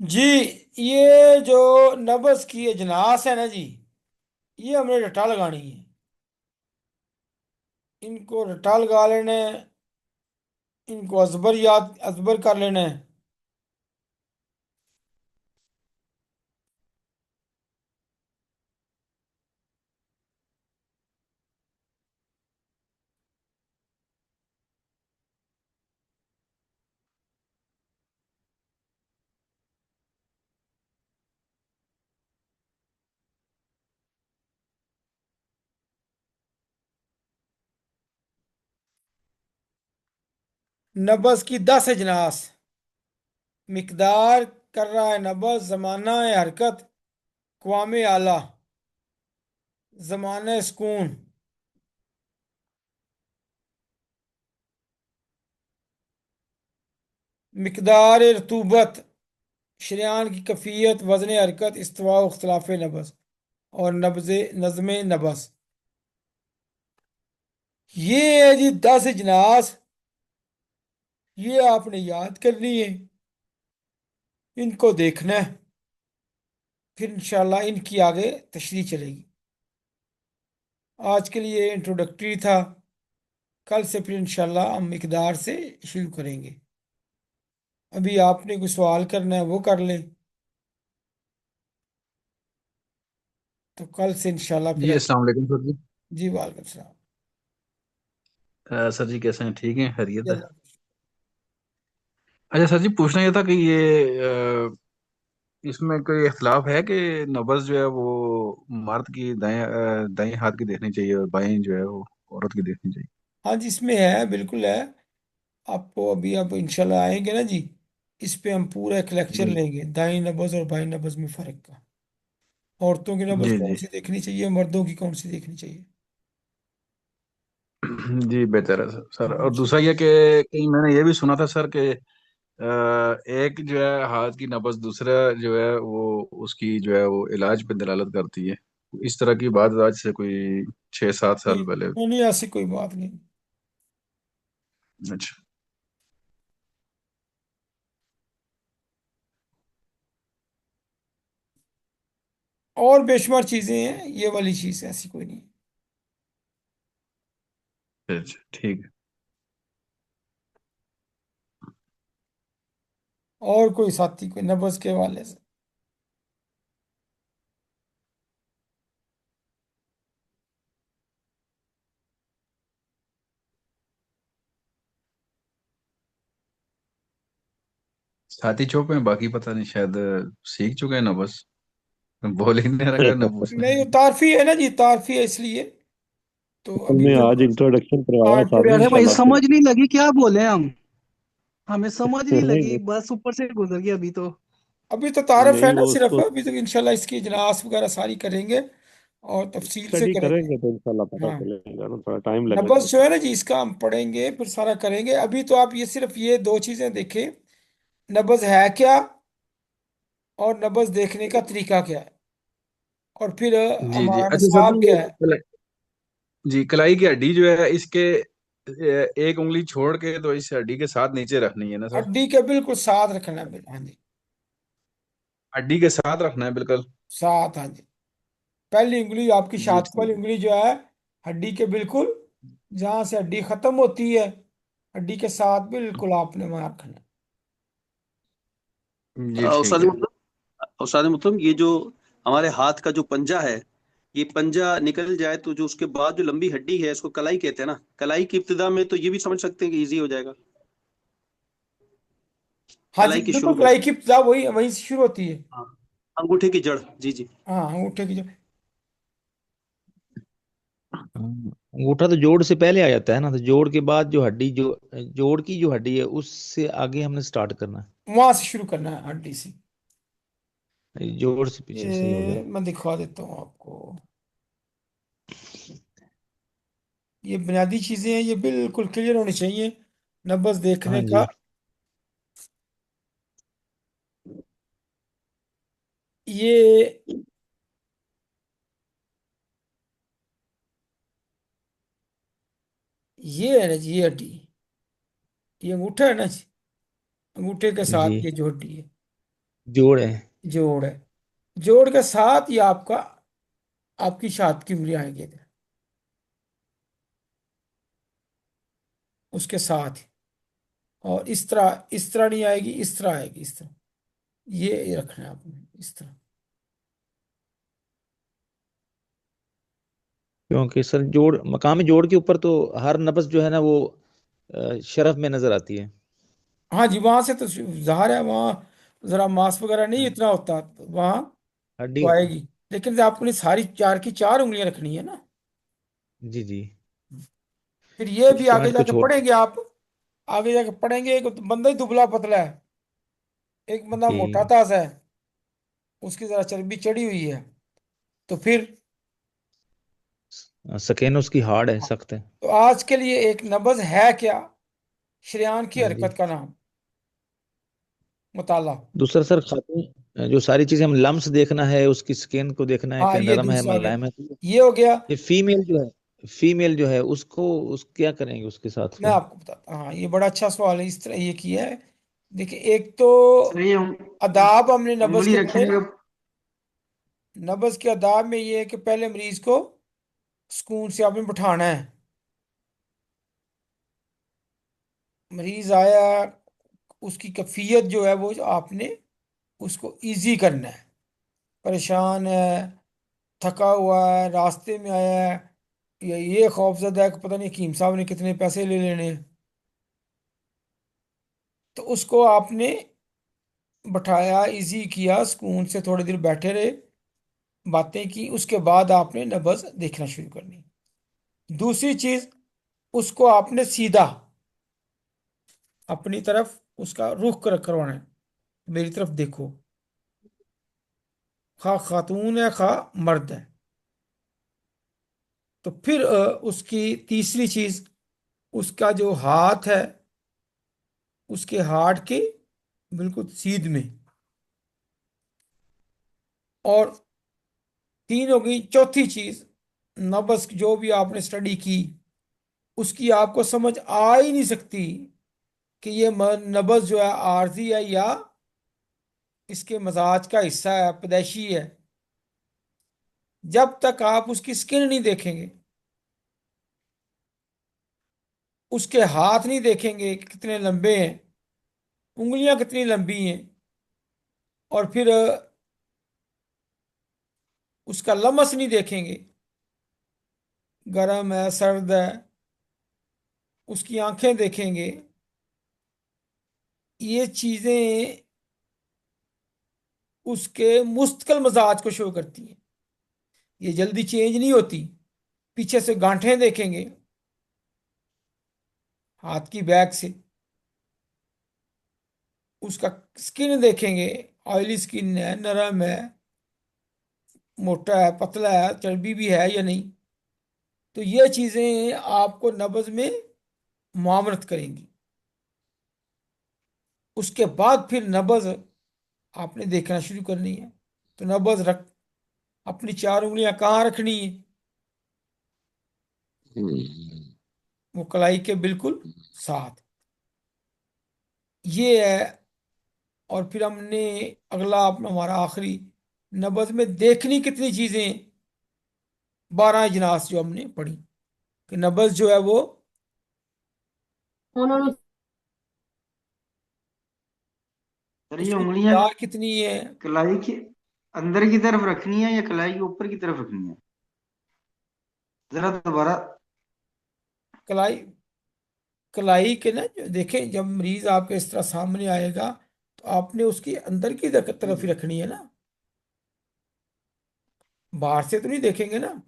जी, ये जो नब्ज की अजनास है ना जी, ये हमने रट्टा लगानी है। इनको रट्टा लगा लेना है। इनको अजबर याद अजबर कर लेना है। नब्ज की 10 अजनास। मिकदार कर रहा है नब्ज, जमाना है हरकत क़वाम आला, जमाना सुकून, मिकदार रतूबत, शरेयान की कफ़ियत, वजन हरकत, इस्तवा व इख्तिलाफ नब्ज, और नब्ज नज़्म नब्ज। ये है जी 10 अजनास। ये आपने याद करनी है। इनको देखना है। फिर इंशाल्लाह इनकी आगे तशरीह चलेगी। आज के लिए इंट्रोडक्टरी था। कल से फिर इंशाल्लाह हम मिकदार से शुरू करेंगे। अभी आपने कोई सवाल करना है वो कर लें। तो कल से इंशाल्लाह फिर जी, हम। अस्सलाम वालेकुम सर जी। जी वालेकुम सलाम। सर जी कैसे हैं? ठीक हैं, खैरियत जी, है? अल्लाह। अच्छा सर जी, पूछना ये था कि इसमें कोई इख्तिलाफ है कि नब्ज़ जो है वो मर्द की दाएं हाथ की देखनी चाहिए और बाएं जो है वो औरत की देखनी चाहिए? हाँ जी, इसमें है, बिल्कुल है। आपको अभी आप इंशाल्लाह आएंगे ना जी, इस पे हम पूरा एक लेक्चर जी लेंगे, दाई नब्ज और बाई नब्ज में फर्क का। औरतों की नब्ज जी कौन जी। सी देखनी चाहिए, मर्दों की कौन सी देखनी चाहिए। जी बेहतर है सर। सर, हाँ और जी। दूसरा ये कि कहीं मैंने ये भी सुना था सर कि एक जो है हाथ की नब्ज़ दूसरा जो है वो उसकी जो है वो इलाज पे दलालत करती है। इस तरह की बात आज से कोई 6-7 साल नहीं पहले। नहीं नहीं, ऐसी कोई बात नहीं। अच्छा। और बेशुमार चीजें हैं, ये वाली चीज ऐसी कोई नहीं। अच्छा ठीक है। और कोई साथी कोई नब्ज के हवाले से। छाती चौक में बाकी पता नहीं, शायद सीख चुके हैं ना, बस बोल ही नहीं रहा ना पूछना नहीं, वो है। तारफी है ना जी, तारफी है इसलिए। तो असल अभी में जब। आज इंट्रोडक्शन हाँ, करवाया साहब ने इंट्रोडक्शन अरे भाई इंशाल्लाह फिर। समझ नहीं लगी क्या बोले हम। हमें समझ नहीं लगी, नहीं बस ऊपर से गुजर गया अभी तो। अभी तो तारफ है नहीं, ना वो सिर्फ, उसको अभी तो इंशाल्लाह इसकी इजलास वगैरह सारी करेंगे और तफसील से स्टडी करेंगे। करेंगे तो इंशाल्लाह पता हाँ। चलेगा ना, थोड़ा टाइम लगेगा नब्ज जो उसमें। है ना जी, इसका हम पढ़ेंगे फिर सारा करेंगे। अभी तो आप ये सिर्फ ये दो चीजें देखें, नब्ज है क्या और नब्ज देखने का तरीका क्या है, और फिर जी जी। हमारा अच्छा सर निसाब जी, क्या है। जी कलाई की हड्डी जो है इसके एक उंगली छोड़ के तो इस हड्डी के साथ नीचे रखनी है ना सर? हड्डी के बिल्कुल साथ रखना है, हाँ जी। हड्डी के साथ रखना है बिल्कुल। साथ, हाँ जी। पहली उंगली आपकी जी शातिक वाली ठीक उंगली जो है, हड्डी के बिल्कुल जहां से हड्डी खत्म होती है, हड्डी के साथ बिल्कुल आपने वहां रखना है। है, जी ठीक उस्ताद है। मतलब उस्ताद मतलब ये जो हमारे हाथ का जो पंजा है, ये पंजा निकल जाए तो जो उसके बाद जो लंबी हड्डी है इसको कलाई कहते हैं ना। कलाई की इब्तिदा में तो ये भी समझ सकते हैं कि इजी हो जाएगा। हाँ जी, कलाई के बिल्कुल शुरू में। कलाई की इब्तिदा वही वहीं से शुरू होती है। हाँ, अंगूठे की जड़। जी जी। हाँ, अंगूठे की जो। अंगूठा तो जोड़ से पहले आ जाता है ना, तो जोड़ के बाद जो हड्डी, जो जोड़ की जो हड्डी है उससे आगे हमने स्टार्ट करना वहां से शुरू करना है, हड्डी से। है। जोड़ से पीछे सही हो ये गया। मैं दिखा देता हूँ आपको। ये बुनियादी चीजें हैं, ये बिल्कुल क्लियर होनी चाहिए नब्ज हाँ देखने का। जी। ये ये है ना जी, ये हड्डी, ये अंगूठा है ना जी, अंगूठे के जी। साथ ये जो हड्डी है, जोड़ है। जोड़ है। जोड़ के साथ ही आपकी शहादत की उंगली आएगी इधर, उसके साथ ही। और इस तरह नहीं आएगी, इस तरह आएगी, इस तरह। ये रखना है आपने इस तरह। क्योंकि सर जोड़, मकामी जोड़ के ऊपर तो हर नब्ज जो है ना वो शरफ में नजर आती है। हाँ जी, वहां से तो जाहिर है, वहाँ जरा मांस वगैरह नहीं हाँ, इतना होता, तो वहां हड्डी तो होती है। आएगी। लेकिन आपको सारी चार की चार उंगलियां रखनी है ना। जी जी। फिर ये कुछ भी आगे पॉइंट को जाके छोड़। पढ़ेंगे आप। आगे जाके पढ़ेंगे, एक बंदा ही दुबला पतला है, एक बंदा मोटा जी। ताजा है, उसकी जरा चर्बी चढ़ी हुई है। तो फिर स्किन उसकी हार्ड है, सख्त है। तो आज के लिए एक नब्ज है क्या? शरेआन की हाँ जी। हरकत का नाम, मुताला। दूसरा सर, खातून जो सारी चीजें हम लम्स देखना है, उसकी स्किन को देखना है हाँ, कि ये नरम है दूसरा आ गया। मुलायम है। ये हो गया। ये फीमेल जो है उसको उस क्या करेंगे उसके साथ मैं फिर? आपको बताता, हाँ ये बड़ा अच्छा सवाल है, इस तरह ये किया है। देखिए, एक तो सर ये अदाब हमने नब्ज उंगली के पढ़े रखने ना। का। नब्ज के आदाब में ये है कि पहले मरीज को सुकून से आपने बिठाना है। मरीज आया, उसकी कैफियत जो है वो आपने उसको इजी करना है। परेशान है, थका हुआ है, रास्ते में आया है, या ये खौफजदा है कि पता नहीं हकीम साहब ने कितने पैसे ले लेने हैं, तो उसको आपने बैठाया, इजी किया, सुकून से थोड़ी देर बैठे रहे, बातें की, उसके बाद आपने नब्ज देखना शुरू करनी। दूसरी चीज, उसको आपने सीधा अपनी तरफ उसका रुख करवाना है, मेरी तरफ देखो, खा खातून है खा मर्द है। तो फिर उसकी तीसरी चीज, उसका जो हाथ है उसके हाथ के बिल्कुल सीध में। और तीन हो गई। चौथी चीज, नब्ज जो भी आपने स्टडी की उसकी आपको समझ आ ही नहीं सकती कि ये नब्ज जो है आर्जी है या इसके मजाज का हिस्सा है, पैदाइशी है, जब तक आप उसकी स्किन नहीं देखेंगे, उसके हाथ नहीं देखेंगे कि कितने लंबे हैं, उंगलियां कितनी लंबी हैं, और फिर उसका लमस नहीं देखेंगे, गर्म है सर्द है, उसकी आंखें देखेंगे, ये चीजें उसके मुस्तकिल मजाज को शो करती हैं। ये जल्दी चेंज नहीं होती। पीछे से गांठें देखेंगे, हाथ की बैक से उसका स्किन देखेंगे, ऑयली स्किन है, नरम है, मोटा है, पतला है, चर्बी भी है या नहीं। तो ये चीजें आपको नब्ज में मुआवनत करेंगी। उसके बाद फिर नब्ज आपने देखना शुरू करनी है। तो नब्ज रख, अपनी चार उंगलियां कहाँ रखनी है? वो कलाई के बिल्कुल साथ। ये है। और फिर हमने अगला अपना हमारा आखिरी, नब्ज में देखनी कितनी चीजें, 12 इजनास जो हमने पढ़ी कि नब्ज जो है वो उन्होंने सर ये उसकी उंगलियां मकदार कितनी है। कलाई के अंदर की तरफ रखनी है या कलाई के ऊपर की तरफ रखनी है? जरा दोबारा। कलाई, कलाई के ना जो देखें, जब मरीज आपके इस तरह सामने आएगा तो आपने उसकी अंदर की तरफ ही रखनी है ना, बाहर से तो नहीं देखेंगे ना,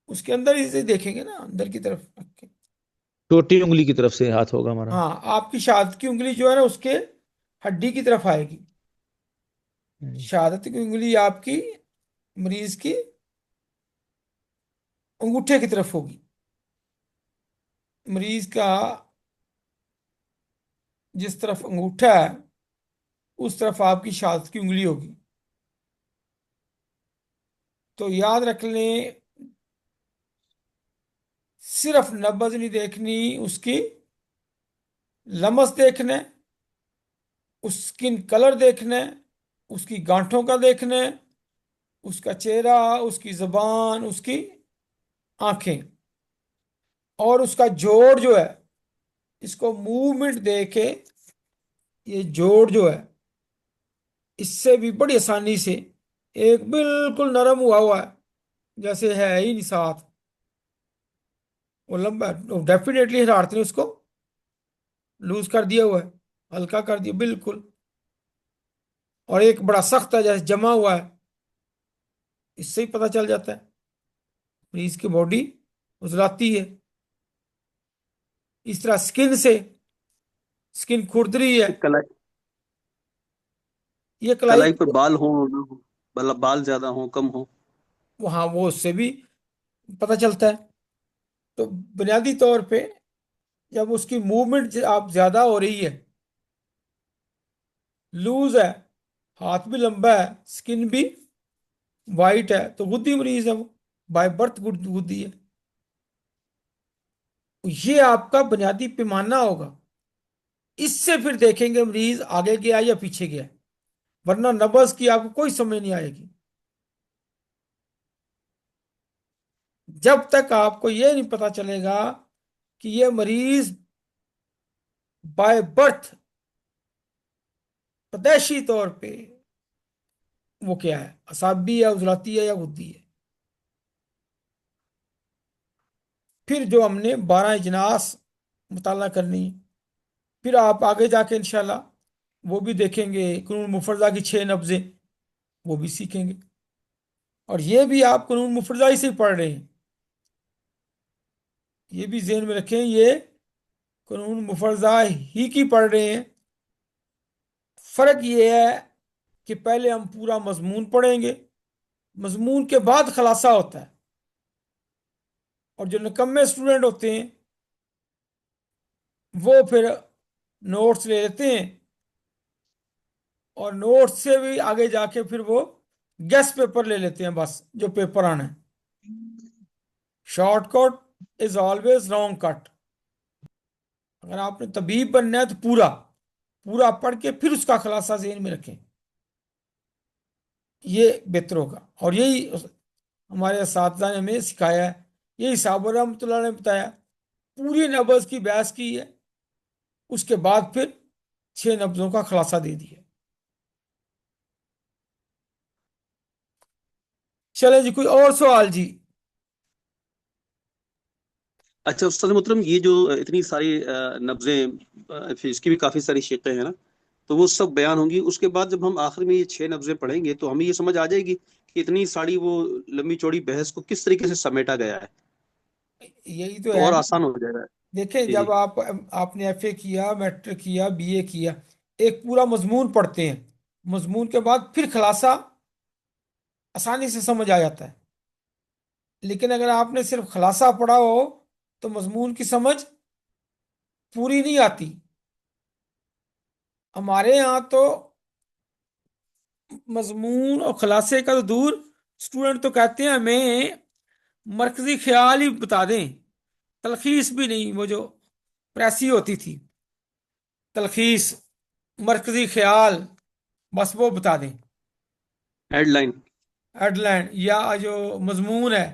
उसके अंदर ही से देखेंगे ना, अंदर की तरफ रख के। छोटी उंगली की तरफ से हाथ होगा हमारा। हाँ, आपकी शहादत की उंगली जो है ना उसके हड्डी की तरफ आएगी। हम्म। शहादत की उंगली आपकी मरीज की अंगूठे की तरफ होगी। मरीज का जिस तरफ अंगूठा है उस तरफ आपकी शहादत की उंगली होगी। तो याद रख लें, सिर्फ नब्ज नहीं देखनी, उसकी लमस देखना है, उस स्किन कलर देखना है, उसकी गांठों का देखना है, उसका चेहरा, उसकी जुबान, उसकी आंखें, और उसका जोड़ जो है, इसको मूवमेंट देके ये जोड़ जो है, इससे भी बड़ी आसानी से, एक बिल्कुल नरम हुआ है, जैसे है ही नहीं साथ, वो लंबा, डेफिनेटली हरारत ने उसको लूज कर दिया हुआ है, हल्का कर दिया बिल्कुल। और एक बड़ा सख्त है, जैसे जमा हुआ है, इससे ही पता चल जाता है मरीज की बॉडी उजलाती है। इस तरह स्किन से, स्किन खुरदरी है, कलाई, ये कलाई, कलाई पर बाल हो ना हो, मतलब बाल ज्यादा हो कम हो। वहां वो उससे भी पता चलता है। तो बुनियादी तौर पे जब उसकी मूवमेंट आप ज्यादा हो रही है, लूज है, हाथ भी लंबा है, स्किन भी वाइट है, तो गुद्दी मरीज है वो, बाय बर्थ गुद्दी है। ये आपका बुनियादी पैमाना होगा। इससे फिर देखेंगे मरीज आगे गया या पीछे गया, वरना नब्ज की आपको कोई समझ नहीं आएगी। जब तक आपको ये नहीं पता चलेगा कि ये मरीज बाय बर्थ पैदाइशी तौर पे वो क्या है, असाबी है, उजलाती है, या गुद्दी है। फिर जो हमने 12 इजनास मुताला करनी है, फिर आप आगे जाके इंशाल्लाह वो भी देखेंगे, कानून मुफर्जा की 6 नब्जें, वो भी सीखेंगे। और ये भी आप कानून मुफर्जा ही से पढ़ रहे हैं, ये भी ज़हन में रखें, ये कानून मुफर्जा ही की पढ़ रहे हैं। फर्क ये है कि पहले हम पूरा मजमून पढ़ेंगे, मजमून के बाद खलासा होता है। और जो निकम्मे स्टूडेंट होते हैं वो फिर नोट्स ले लेते हैं, और नोट्स से भी आगे जाके फिर वो गेस पेपर ले लेते हैं, बस जो पेपर आना है। Shortcut is always wrong cut. अगर आपने तबीब बनना है तो पूरा पूरा पढ़ के फिर उसका खुलासा ज़हन में रखें, ये बेहतर होगा। और यही हमारे असातिज़ा ने हमें सिखाया है, यही साबर रहमतुल्लाह ने बताया। पूरी नब्ज की बहस की है, उसके बाद फिर 6 नब्जों का खुलासा दे दिया। चले जी, कोई और सवाल जी? अच्छा उस्ताद मोहतरम, ये जो इतनी सारी नब्जें, फिर इसकी भी काफी सारी शिक्क़ें हैं ना, तो वो सब बयान होंगी। उसके बाद जब हम आखिर में ये 6 नब्जें पढ़ेंगे तो हमें ये समझ आ जाएगी कि इतनी सारी वो लंबी चौड़ी बहस को किस तरीके से समेटा गया है। यही तो तो है और ना। आसान हो जाएगा। देखें, जी जब जी। आपने एफए किया, मैट्रिक किया, बीए किया, एक पूरा मजमून पढ़ते हैं, मजमून के बाद फिर खुलासा आसानी से समझ आ जाता है। लेकिन अगर आपने सिर्फ खुलासा पढ़ा हो तो मजमून की समझ पूरी नहीं आती। हमारे यहाँ तो मजमून और खुलासे का तो दूर, स्टूडेंट तो कहते हैं हमें मरकजी ख्याल ही बता दें, तलखीस भी नहीं, वो जो प्रेसी होती थी तलखीस, मरकजी ख्याल, बस वो बता दें, हेडलाइन। हेडलाइन या जो मजमून है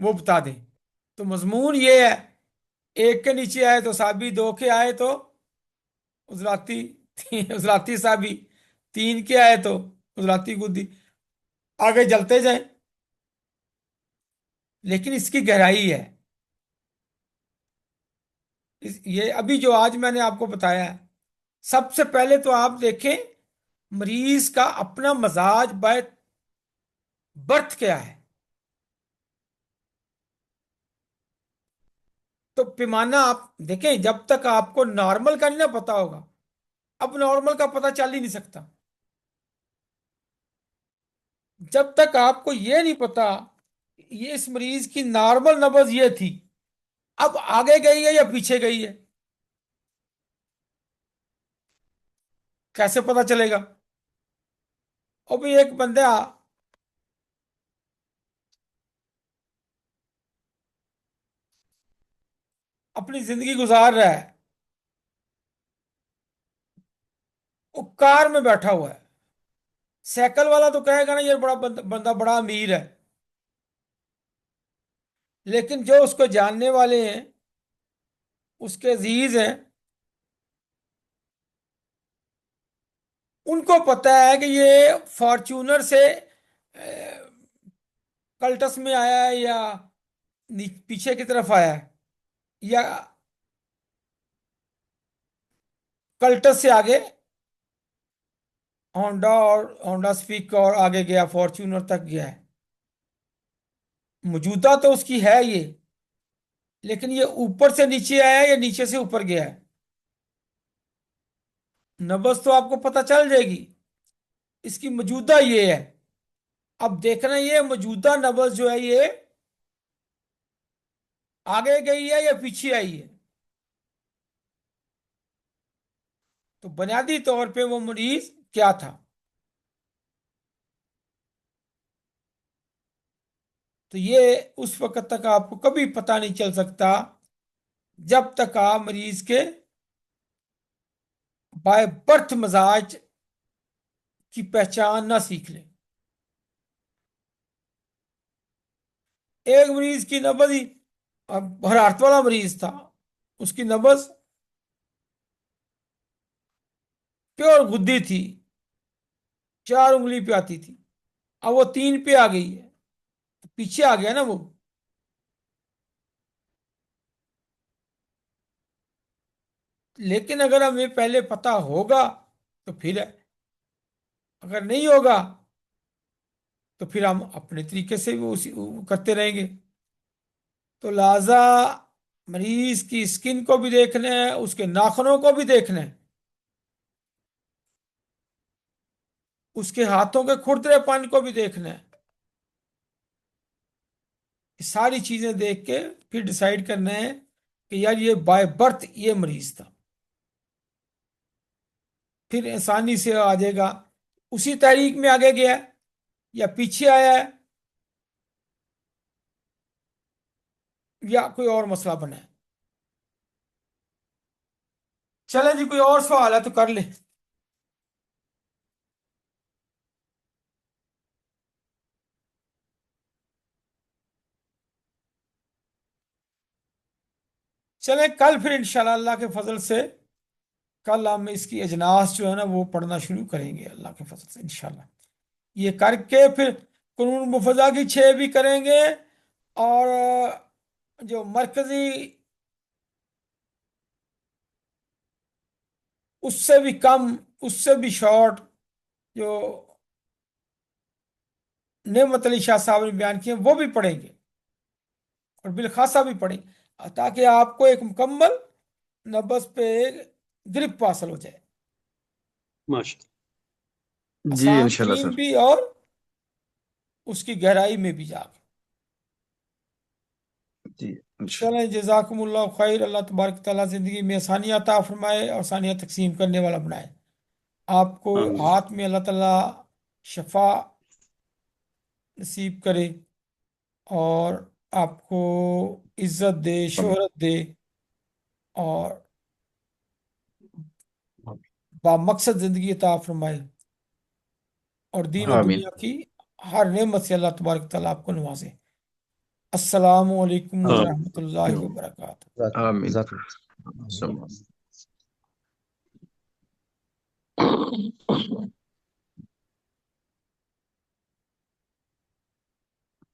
वो बता दें। तो मजमून ये है, एक के नीचे आए तो साबी, दो के आए तो उजलाती, उजलाती साबी, तीन के आए तो उजलाती गुद्दी, आगे जलते जाए। लेकिन इसकी गहराई है, ये अभी जो आज मैंने आपको बताया है। सबसे पहले तो आप देखें मरीज का अपना मजाज बाय बर्थ क्या है। तो पैमाना आप देखें, जब तक आपको नॉर्मल का नहीं ना पता होगा, अब नॉर्मल का पता चल ही नहीं सकता। जब तक आपको ये नहीं पता ये इस मरीज की नॉर्मल नब्ज ये थी, अब आगे गई है या पीछे गई है, कैसे पता चलेगा? और भी एक बंदा अपनी जिंदगी गुजार रहा है, वो कार में बैठा हुआ है, साइकिल वाला तो कहेगा ना ये बड़ा बंदा बड़ा अमीर है, लेकिन जो उसको जानने वाले हैं, उसके अजीज हैं, उनको पता है कि ये फॉर्च्यूनर से कल्टस में आया है, या पीछे की तरफ आया है, या कल्टस से आगे होंडा और होंडा स्पीक और आगे गया, फॉर्च्यूनर तक गया है। मौजूदा तो उसकी है ये, लेकिन ये ऊपर से नीचे आया है या नीचे से ऊपर गया है, नब्ज तो आपको पता चल जाएगी। इसकी मौजूदा ये है। अब देखना ये मौजूदा नब्ज जो है ये आगे गई है या पीछे आई है। तो बुनियादी तौर पे वो मरीज क्या था। तो ये उस वक्त तक आपको कभी पता नहीं चल सकता जब तक आप मरीज के बाय बर्थ मिजाज की पहचान ना सीख लें। एक मरीज की नब्ज ही, अब हरारत वाला मरीज था, उसकी नब्ज प्योर गुद्दी थी, 4 उंगली पे आती थी, अब वो 3 पे आ गई है, तो पीछे आ गया ना वो। लेकिन अगर हमें पहले पता होगा तो फिर है, अगर नहीं होगा तो फिर हम अपने तरीके से वो उसी वो करते रहेंगे। तो लिहाजा मरीज की स्किन को भी देखना है, उसके नाखूनों को भी देखना है, उसके हाथों के खुरदरेपन को भी देखना है। ये सारी चीजें देख के फिर डिसाइड करना है कि यार ये बाय बर्थ ये मरीज था। फिर आसानी से आ जाएगा उसी तारीख में आगे गया है या पीछे आया है या कोई और मसला बना है। चले जी, कोई और सवाल है तो कर ले। चले कल फिर इंशाल्लाह अल्लाह के फजल से कल हम इसकी अजनास जो है ना वो पढ़ना शुरू करेंगे अल्लाह के फजल से इंशाल्लाह। ये करके फिर कुनून मुफजा की 6 भी करेंगे, और जो मरकजी उससे भी कम, उससे भी शॉर्ट जो नेमत अली शाह साहब ने बयान किए वो भी पढ़ेंगे, और बिलखासा भी पढ़ेंगे, ताकि आपको एक मुकम्मल नब्ज पे गिरफ्त हासिल हो जाए, माशा जी आसान इंशाल्लाह तरीन सर। भी और उसकी गहराई में भी जाके। जी इंशाल्लाह। चलें, जजाकुमुल्लाह खैर। अल्लाह तबारक ताला जिंदगी में आसानियाँ अता फरमाए और आसानियाँ तकसीम करने वाला बनाए। आपको आमीन हाथ में अल्लाह ताला शफा नसीब करे, और आपको इज्जत दे, शोहरत दे, और बामकसद जिंदगी अता फरमाए, और दीन और आमीन। दुनिया की हर नेमत से अल्लाह तबारक ताला आपको नवाजे। अस्सलामु अलैकुम व आमीन रहमतुल्लाहि व बरकातहू। आमीन। जज़ाकल्लाह। सब